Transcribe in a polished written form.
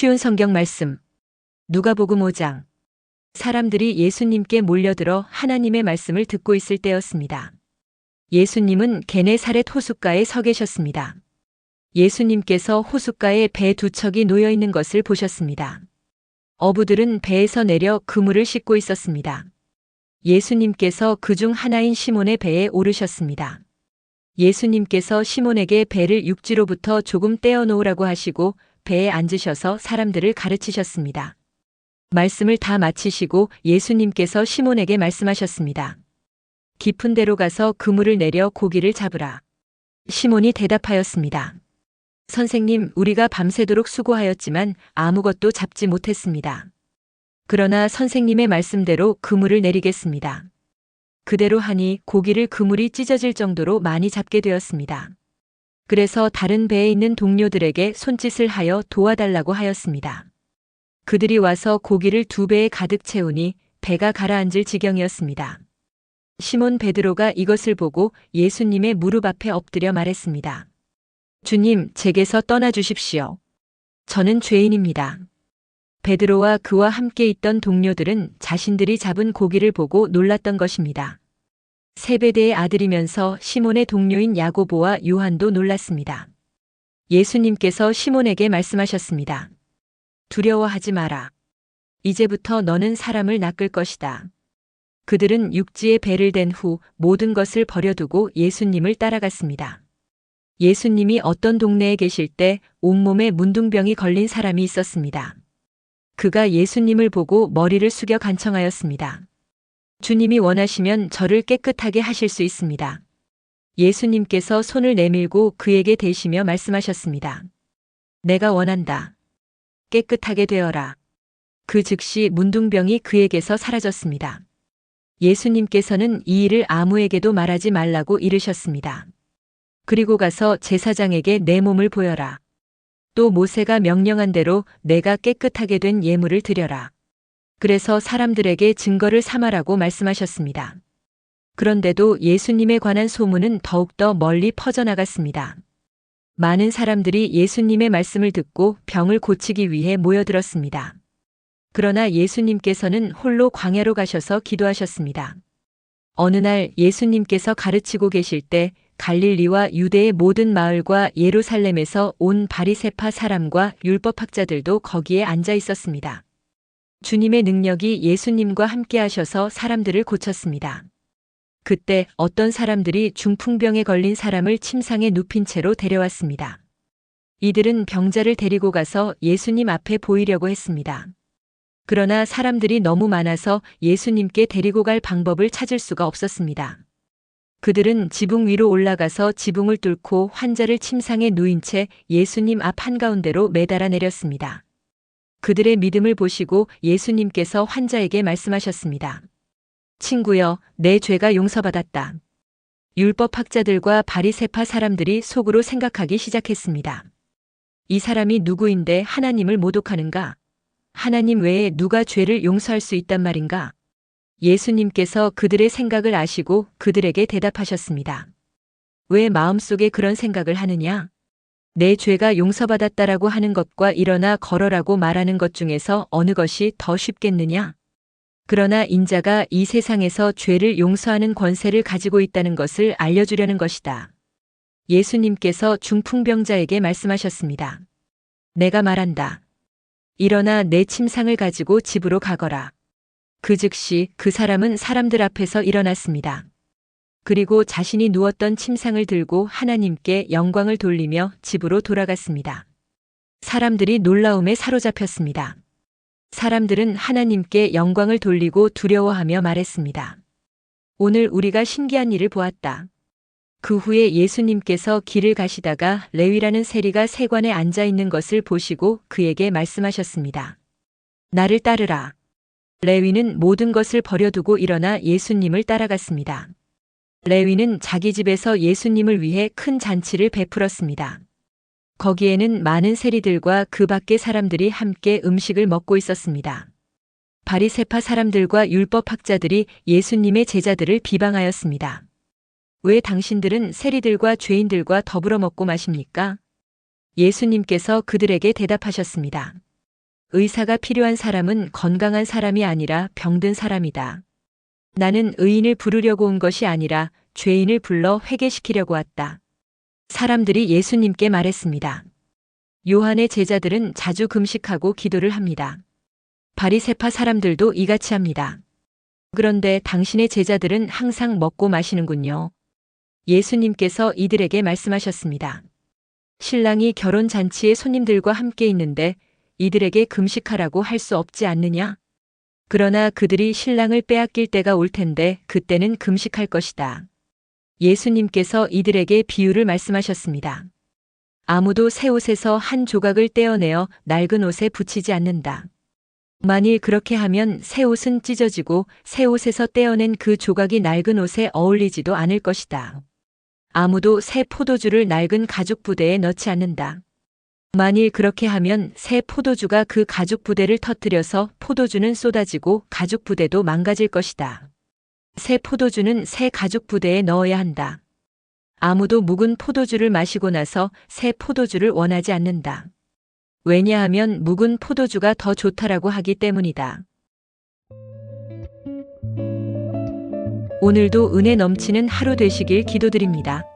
쉬운 성경 말씀. 누가복음 5장. 사람들이 예수님께 몰려들어 하나님의 말씀을 듣고 있을 때였습니다. 예수님은 게네사렛 호숫가에 서 계셨습니다. 예수님께서 호숫가에 배 두 척이 놓여 있는 것을 보셨습니다. 어부들은 배에서 내려 그물을 싣고 있었습니다. 예수님께서 그중 하나인 시몬의 배에 오르셨습니다. 예수님께서 시몬에게 배를 육지로부터 조금 떼어 놓으라고 하시고 배에 앉으셔서 사람들을 가르치셨습니다. 말씀을 다 마치시고 예수님께서 시몬에게 말씀하셨습니다. 깊은 데로 가서 그물을 내려 고기를 잡으라. 시몬이 대답하였습니다. 선생님, 우리가 밤새도록 수고하였지만 아무것도 잡지 못했습니다. 그러나 선생님의 말씀대로 그물을 내리겠습니다. 그대로 하니 고기를 그물이 찢어질 정도로 많이 잡게 되었습니다. 그래서 다른 배에 있는 동료들에게 손짓을 하여 도와달라고 하였습니다. 그들이 와서 고기를 두 배에 가득 채우니 배가 가라앉을 지경이었습니다. 시몬 베드로가 이것을 보고 예수님의 무릎 앞에 엎드려 말했습니다. 주님, 제게서 떠나 주십시오. 저는 죄인입니다. 베드로와 그와 함께 있던 동료들은 자신들이 잡은 고기를 보고 놀랐던 것입니다. 세베대의 아들이면서 시몬의 동료인 야고보와 요한도 놀랐습니다. 예수님께서 시몬에게 말씀하셨습니다. 두려워하지 마라. 이제부터 너는 사람을 낚을 것이다. 그들은 육지에 배를 댄 후 모든 것을 버려두고 예수님을 따라갔습니다. 예수님이 어떤 동네에 계실 때 온몸에 문둥병이 걸린 사람이 있었습니다. 그가 예수님을 보고 머리를 숙여 간청하였습니다. 주님이 원하시면 저를 깨끗하게 하실 수 있습니다. 예수님께서 손을 내밀고 그에게 대시며 말씀하셨습니다. 내가 원한다. 깨끗하게 되어라. 그 즉시 문둥병이 그에게서 사라졌습니다. 예수님께서는 이 일을 아무에게도 말하지 말라고 이르셨습니다. 그리고 가서 제사장에게 내 몸을 보여라. 또 모세가 명령한 대로 내가 깨끗하게 된 예물을 드려라. 그래서 사람들에게 증거를 삼아라고 말씀하셨습니다. 그런데도 예수님에 관한 소문은 더욱더 멀리 퍼져나갔습니다. 많은 사람들이 예수님의 말씀을 듣고 병을 고치기 위해 모여들었습니다. 그러나 예수님께서는 홀로 광야로 가셔서 기도하셨습니다. 어느 날 예수님께서 가르치고 계실 때 갈릴리와 유대의 모든 마을과 예루살렘에서 온 바리새파 사람과 율법학자들도 거기에 앉아 있었습니다. 주님의 능력이 예수님과 함께 하셔서 사람들을 고쳤습니다. 그때 어떤 사람들이 중풍병에 걸린 사람을 침상에 눕힌 채로 데려왔습니다. 이들은 병자를 데리고 가서 예수님 앞에 보이려고 했습니다. 그러나 사람들이 너무 많아서 예수님께 데리고 갈 방법을 찾을 수가 없었습니다. 그들은 지붕 위로 올라가서 지붕을 뚫고 환자를 침상에 누인 채 예수님 앞 한가운데로 매달아 내렸습니다. 그들의 믿음을 보시고 예수님께서 환자에게 말씀하셨습니다. 친구여, 내 죄가 용서받았다. 율법학자들과 바리새파 사람들이 속으로 생각하기 시작했습니다. 이 사람이 누구인데 하나님을 모독하는가? 하나님 외에 누가 죄를 용서할 수 있단 말인가? 예수님께서 그들의 생각을 아시고 그들에게 대답하셨습니다. 왜 마음속에 그런 생각을 하느냐? 내 죄가 용서받았다라고 하는 것과 일어나 걸어라고 말하는 것 중에서 어느 것이 더 쉽겠느냐? 그러나 인자가 이 세상에서 죄를 용서하는 권세를 가지고 있다는 것을 알려주려는 것이다. 예수님께서 중풍병자에게 말씀하셨습니다. 내가 말한다. 일어나 내 침상을 가지고 집으로 가거라. 그 즉시 그 사람은 사람들 앞에서 일어났습니다. 그리고 자신이 누웠던 침상을 들고 하나님께 영광을 돌리며 집으로 돌아갔습니다. 사람들이 놀라움에 사로잡혔습니다. 사람들은 하나님께 영광을 돌리고 두려워하며 말했습니다. 오늘 우리가 신기한 일을 보았다. 그 후에 예수님께서 길을 가시다가 레위라는 세리가 세관에 앉아 있는 것을 보시고 그에게 말씀하셨습니다. 나를 따르라. 레위는 모든 것을 버려두고 일어나 예수님을 따라갔습니다. 레위는 자기 집에서 예수님을 위해 큰 잔치를 베풀었습니다. 거기에는 많은 세리들과 그 밖의 사람들이 함께 음식을 먹고 있었습니다. 바리새파 사람들과 율법학자들이 예수님의 제자들을 비방하였습니다. 왜 당신들은 세리들과 죄인들과 더불어 먹고 마십니까? 예수님께서 그들에게 대답하셨습니다. 의사가 필요한 사람은 건강한 사람이 아니라 병든 사람이다. 나는 의인을 부르려고 온 것이 아니라 죄인을 불러 회개시키려고 왔다. 사람들이 예수님께 말했습니다. 요한의 제자들은 자주 금식하고 기도를 합니다. 바리새파 사람들도 이같이 합니다. 그런데 당신의 제자들은 항상 먹고 마시는군요. 예수님께서 이들에게 말씀하셨습니다. 신랑이 결혼 잔치에 손님들과 함께 있는데 이들에게 금식하라고 할 수 없지 않느냐? 그러나 그들이 신랑을 빼앗길 때가 올 텐데 그때는 금식할 것이다. 예수님께서 이들에게 비유를 말씀하셨습니다. 아무도 새 옷에서 한 조각을 떼어내어 낡은 옷에 붙이지 않는다. 만일 그렇게 하면 새 옷은 찢어지고 새 옷에서 떼어낸 그 조각이 낡은 옷에 어울리지도 않을 것이다. 아무도 새 포도주를 낡은 가죽 부대에 넣지 않는다. 만일 그렇게 하면 새 포도주가 그 가죽 부대를 터뜨려서 포도주는 쏟아지고 가죽 부대도 망가질 것이다. 새 포도주는 새 가죽 부대에 넣어야 한다. 아무도 묵은 포도주를 마시고 나서 새 포도주를 원하지 않는다. 왜냐하면 묵은 포도주가 더 좋다라고 하기 때문이다. 오늘도 은혜 넘치는 하루 되시길 기도드립니다.